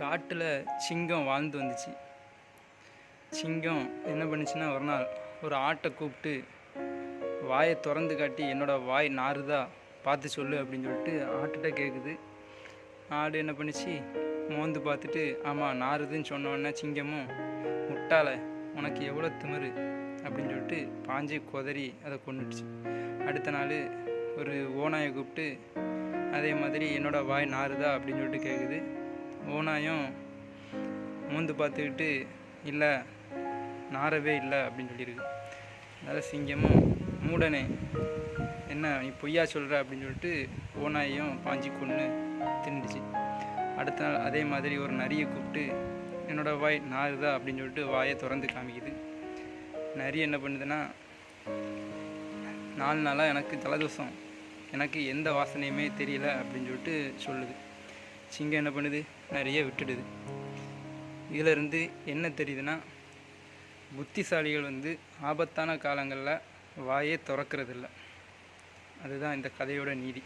காட்டில் சிங்கம் வாழ்ந்து வந்துச்சு. சிங்கம் என்ன பண்ணுச்சுன்னா, ஒரு நாள் ஒரு ஆட்டை கூப்பிட்டு வாயை திறந்து காட்டி, என்னோட வாய் நாறுதா பார்த்து சொல்லு அப்படின்னு சொல்லிட்டு ஆட்டுகிட்ட கேட்குது. ஆடு என்ன பண்ணிச்சு, மோந்து பார்த்துட்டு ஆமாம் நாறுதுன்னு சொன்னோன்னே சிங்கமும், முட்டாள உனக்கு எவ்வளோ திமிரு அப்படின்னு சொல்லிட்டு பாஞ்சு கொதறி அதை கொண்டுடுச்சு. அடுத்த நாள் ஒரு ஓநாயை கூப்பிட்டு அதே மாதிரி என்னோடய வாய் நாறுதா அப்படின்னு சொல்லிட்டு கேட்குது. ஓநாயும் மூந்து பார்த்துக்கிட்டு இல்லை நாரவே இல்லை அப்படின்னு சொல்லியிருக்கு. அதனால் சிங்கமும், மூடனே என்ன நீ பொய்யா சொல்கிற அப்படின்னு சொல்லிட்டு ஓநாயையும் பாஞ்சி கொன்று தின்னுடுச்சு. அடுத்த நாள் அதே மாதிரி ஒரு நரியை கூப்பிட்டு என்னோடய வாய் நாறுதா அப்படின்னு சொல்லிட்டு வாயை திறந்து காமிக்குது. நரி என்ன பண்ணுதுன்னா, 4 நாளாக எனக்கு ஜலதோஷம், எனக்கு எந்த வாசனையுமே தெரியல அப்படின்னு சொல்லிட்டு சொல்லுது. சிங்கம் என்ன பண்ணுது, நிறைய விட்டுடுது. இதிலிருந்து என்ன தெரியுதுன்னா, புத்திசாலிகள் ஆபத்தான காலங்களில் வாயே திறக்கிறதில்ல. அதுதான் இந்த கதையோட நீதி.